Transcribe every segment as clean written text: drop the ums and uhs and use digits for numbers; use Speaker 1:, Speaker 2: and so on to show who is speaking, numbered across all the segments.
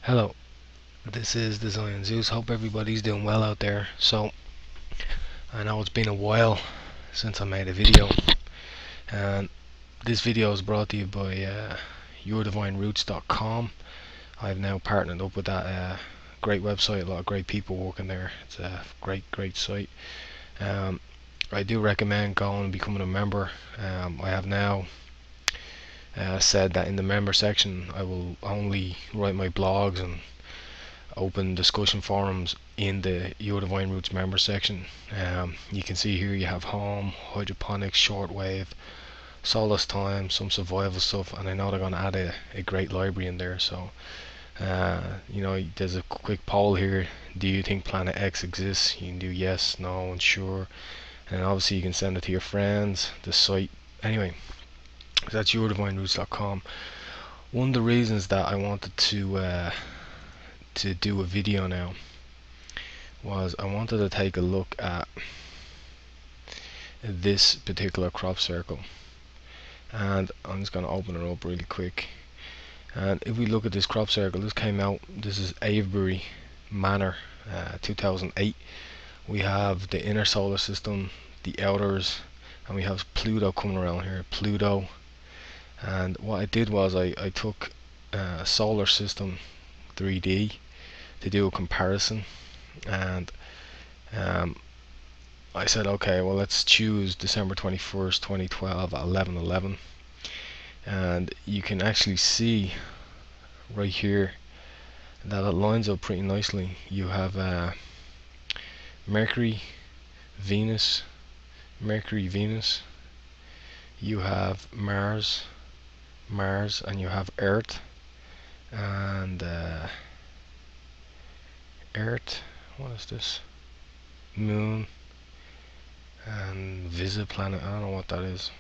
Speaker 1: Hello, this is the Zion Zeus. Hope everybody's doing well out there. So, I know it's been a while since I made a video, and this video is brought to you by yourdivineroots.com. I've now partnered up with that great website, a lot of great people working there. It's a great site. I do recommend going and becoming a member. I have now said that in the member section I will only write my blogs and open discussion forums in the Your Divine Roots member section. You can see here you have home, hydroponics, shortwave, solace time, some survival stuff, and I know they're going to add a great library in there. So you know, there's a quick poll here: do you think Planet X exists? You can do yes, no, and sure, and obviously you can send it to your friends. The site, anyway, that's yourdivineroots.com. One of the reasons that I wanted to do a video now was I wanted to take a look at this particular crop circle, and I'm just going to open it up really quick. And if we look at this crop circle, this came out, this is Avebury Manor, 2008. We have the inner solar system, the outers, and we have Pluto coming around here, Pluto. And what I did was I took solar system 3D to do a comparison, and I said, okay, well, let's choose December 21st 2012 at 11:11, and you can actually see right here that it lines up pretty nicely. You have Mercury, Venus, you have Mars, and you have Earth, and what is this? Moon, and visit planet. I don't know what that is.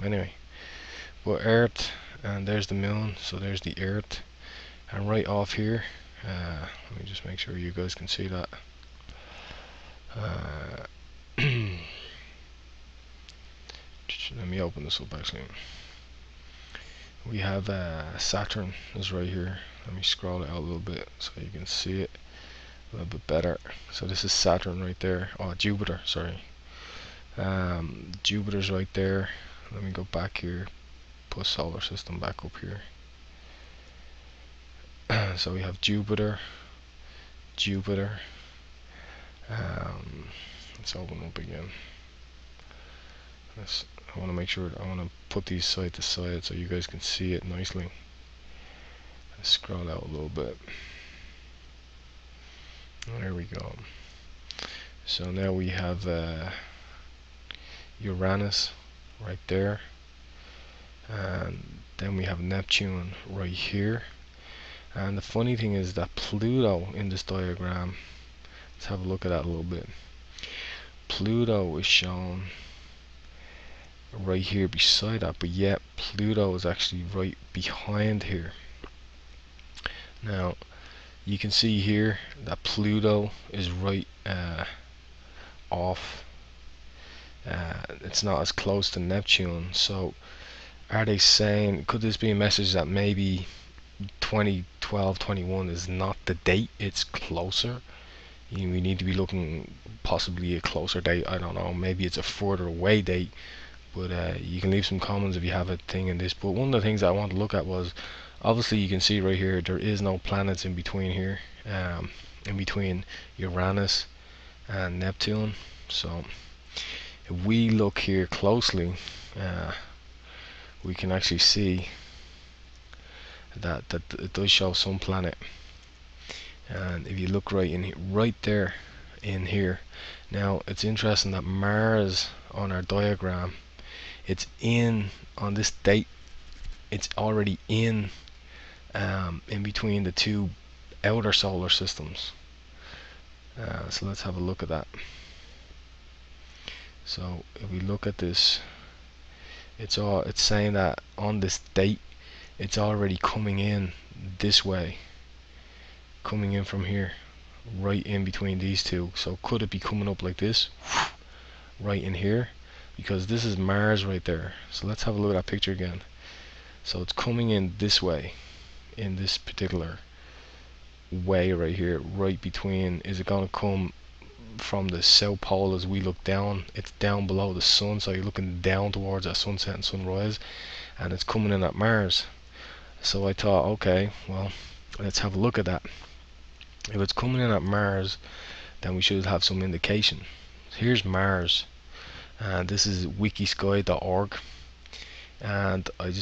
Speaker 1: Anyway, but Earth, and there's the moon, so there's the Earth, and right off here, let me just make sure you guys can see that. Let me open this up actually. We have Saturn is right here. Let me scroll it out a little bit so you can see it a little bit better. So this is Saturn right there. Oh, Jupiter, sorry. Jupiter's right there. Let me go back here, put solar system back up here. So we have Jupiter. Let's open up again. I want to make sure, I want to put these side to side so you guys can see it nicely. Let's scroll out a little bit. There we go. So now we have Uranus right there, and then we have Neptune right here. And the funny thing is that Pluto in this diagram, let's have a look at that a little bit. Pluto is shown right here beside that, but yet Pluto is actually right behind here. Now you can see here that Pluto is right off. It's not as close to Neptune. So are they saying, could this be a message that maybe 2012-21 is not the date, it's closer? We need to be looking possibly a closer date. I don't know, maybe it's a further away date, but you can leave some comments if you have a thing in this. But one of the things I want to look at was, obviously you can see right here there is no planets in between here, in between Uranus and Neptune. So if we look here closely, we can actually see that it does show some planet. And if you look right in here, right there in here, now it's interesting that Mars on our diagram, it's in on this date, it's already in between the two outer solar systems. So let's have a look at that. So if we look at this, it's saying that on this date it's already coming in this way, coming in from here, right in between these two. So could it be coming up like this, right in here? Because this is Mars right there. So let's have a look at that picture again. So it's coming in this way, in this particular way right here, right between, is it going to come from the south pole as we look down? It's down below the sun, so you're looking down towards that sunset and sunrise, and it's coming in at Mars. So I thought, okay, well, let's have a look at that. If it's coming in at Mars, then we should have some indication. Here's Mars, and this is wikisky.org, and I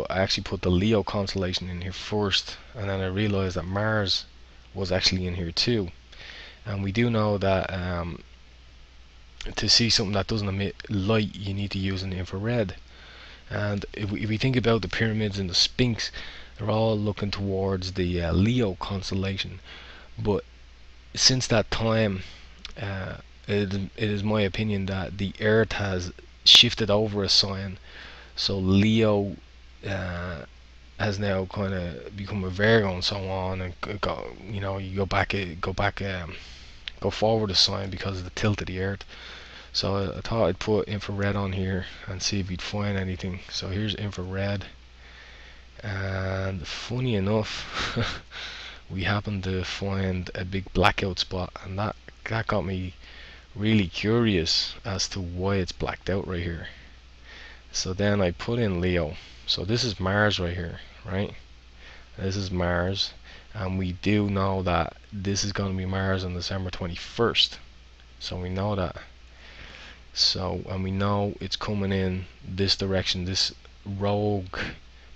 Speaker 1: actually put the Leo constellation in here first, and then I realized that Mars was actually in here too. And we do know that to see something that doesn't emit light, you need to use an infrared. And if we think about the pyramids and the Sphinx, they're all looking towards the Leo constellation. But since that time, it is my opinion that the Earth has shifted over a sign. So Leo has now kind of become a Virgo and so on, and you go forward a sign because of the tilt of the Earth. So I thought I'd put infrared on here and see if you'd find anything. So here's infrared, and funny enough, we happened to find a big blackout spot, and that got me really curious as to why it's blacked out right here. So then I put in Leo. So this is Mars right here, right? This is Mars, and we do know that this is going to be Mars on December 21st. So we know that. So, and we know it's coming in this direction, this rogue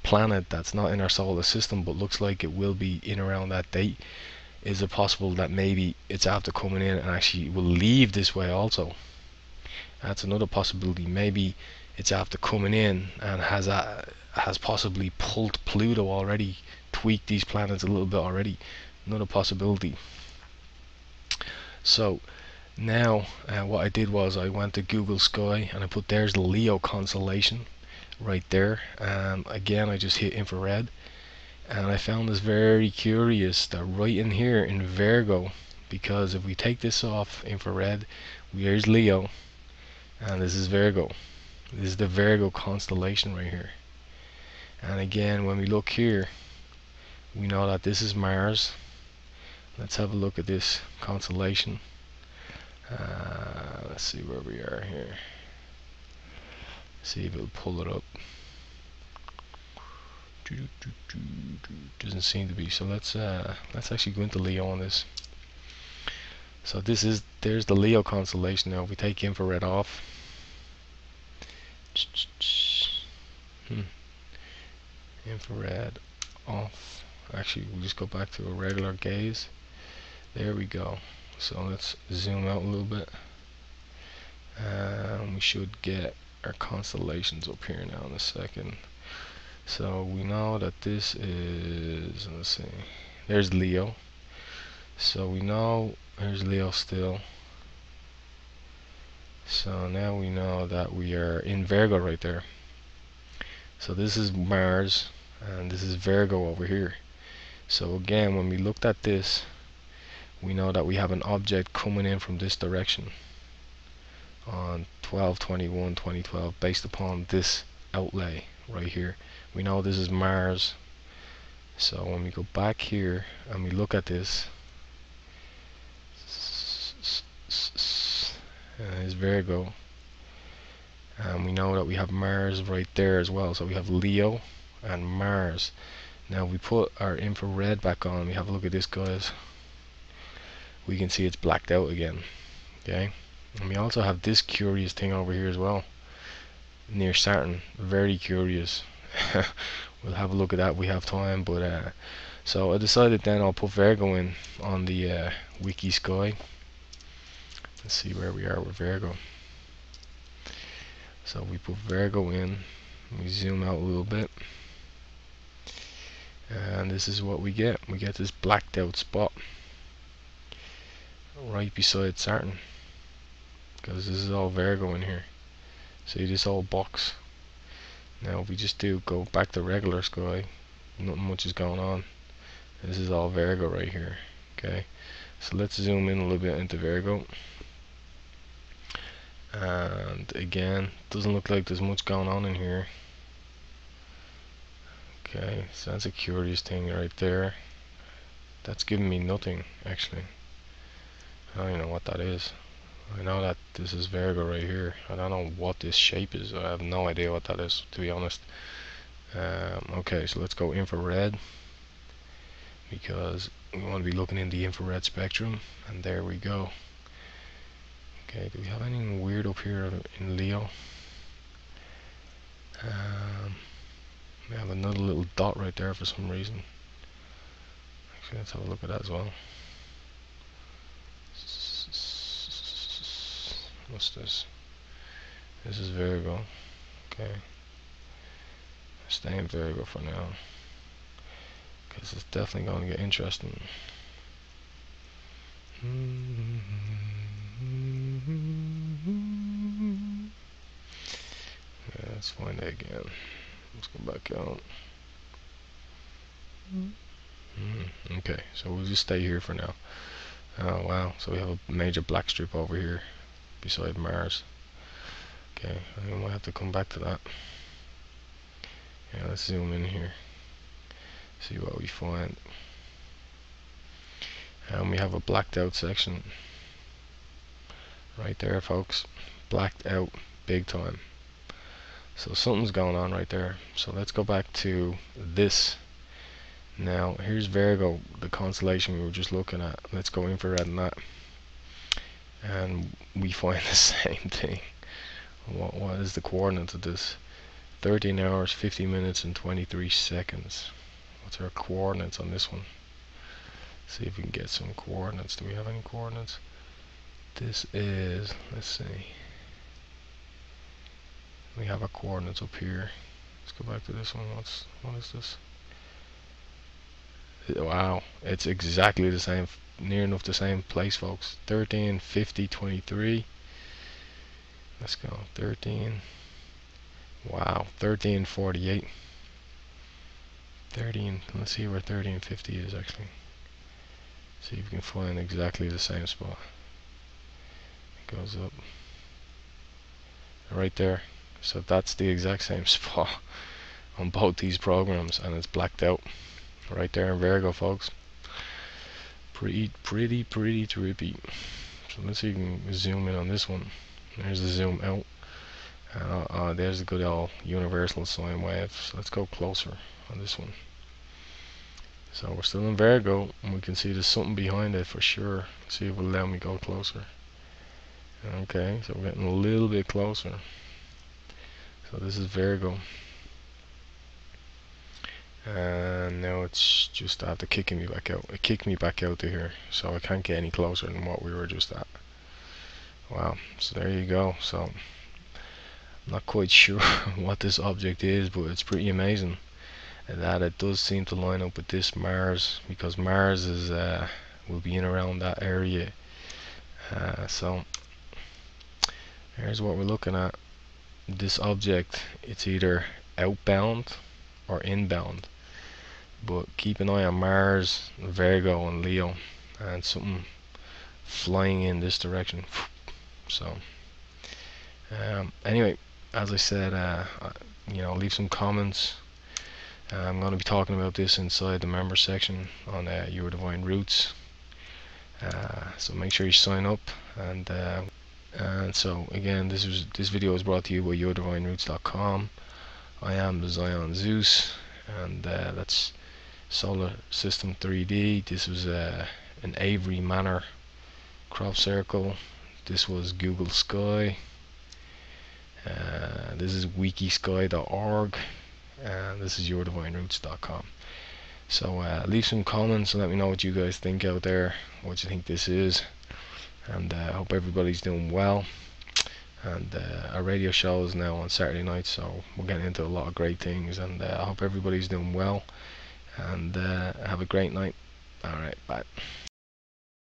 Speaker 1: planet that's not in our solar system but looks like it will be in around that date. Is it possible that maybe it's after coming in and actually will leave this way also? That's another possibility. Maybe it's after coming in and has possibly pulled Pluto already, tweaked these planets a little bit already. Another possibility. So now what I did was I went to Google Sky and I put, there's the Leo constellation right there, and again I just hit infrared, and I found this very curious that right in here in Virgo, because if we take this off infrared, here's Leo and this is Virgo. This is the Virgo constellation right here. And again, when we look here, we know that this is Mars. Let's have a look at this constellation. Let's see where we are here. See if it'll pull it up. Doesn't seem to be. So let's actually go into Leo on this. So there's the Leo constellation. Now if we take infrared off, infrared off. Actually, we'll just go back to a regular gaze. There we go. So let's zoom out a little bit, and we should get our constellations up here now in a second. So we know that this is, let's see, there's Leo. So we know there's Leo still. So now we know that we are in Virgo right there. So this is Mars and this is Virgo over here. So again, when we looked at this, we know that we have an object coming in from this direction on 12/21/2012 based upon this outlay right here. We know this is Mars. So when we go back here and we look at this, is Virgo, and we know that we have Mars right there as well. So we have Leo and Mars. Now we put our infrared back on, we have a look at this, guys. We can see it's blacked out again. Okay, and we also have this curious thing over here as well near Saturn. Very curious. We'll have a look at that, we have time. But so I decided then I'll put Virgo in on the wiki sky. Let's see where we are with Virgo. So we put Virgo in, we zoom out a little bit, and this is what we get. We get this blacked out spot right beside Saturn, because this is all Virgo in here. See this whole box. Now if we just go back to regular sky, nothing much is going on. This is all Virgo right here. Okay, so let's zoom in a little bit into Virgo. And again, doesn't look like there's much going on in here. Okay, so that's a curious thing right there. That's giving me nothing, actually. I don't even know what that is. I know that this is Virgo right here. I don't know what this shape is. I have no idea what that is, to be honest. Okay, so let's go infrared, because we want to be looking in the infrared spectrum, and there we go. Okay, do we have anything weird up here in Leo? We have another little dot right there for some reason. Actually, let's have a look at that as well. What's this? This is Virgo. Okay. Stay in Virgo for now, because it's definitely going to get interesting. Yeah, let's find it again. Let's go back out. Okay, so we'll just stay here for now. Oh wow, so we have a major black strip over here beside Mars. Okay, I think I might have to come back to that. Yeah, let's zoom in here, see what we find. And we have a blacked out section right there, folks. Blacked out big time. So something's going on right there. So let's go back to this. Now here's Virgo, the constellation we were just looking at. Let's go infrared on that, and we find the same thing. What is the coordinates of this? 13 hours, 50 minutes, and 23 seconds. What's our coordinates on this one? See if we can get some coordinates. Do we have any coordinates? This is, let's see. We have our coordinates up here. Let's go back to this one. What is this? Wow, it's exactly the same, near enough the same place, folks. 13, 50, 23. Let's go. 13. Wow, 13, 48. 13. Let's see where 13, 50 is actually. See if we can find exactly the same spot. It goes up right there. So that's the exact same spot on both these programs, and it's blacked out right there in Virgo, folks. Pretty trippy. So let's see if we can zoom in on this one. There's the zoom out. There's a good old universal sine wave. So let's go closer on this one. So we're still in Virgo, and we can see there's something behind it for sure. See if it'll allow me to go closer. Okay, so we're getting a little bit closer. So this is Virgo, and now it's just after kicking me back out. It kicked me back out to here, so I can't get any closer than what we were just at. Wow, so there you go. So I'm not quite sure what this object is, but it's pretty amazing that it does seem to line up with this Mars, because Mars is will be in around that area. So here's what we're looking at. This object, it's either outbound or inbound, but keep an eye on Mars, Virgo, and Leo, and something flying in this direction. So anyway, as I said, leave some comments. I'm going to be talking about this inside the member section on Your Divine Roots. So make sure you sign up, and so again, this video is brought to you by YourDivineRoots.com. I am the Zion Zeus, and that's Solar System 3D. This was an Avery Manor crop circle. This was Google Sky. This is wikisky.org, and this is YourDivineRoots.com. So leave some comments and let me know what you guys think out there, what you think this is, and I hope everybody's doing well. And our radio show is now on Saturday night, so we're getting into a lot of great things, and I hope everybody's doing well, and have a great night. Alright, bye.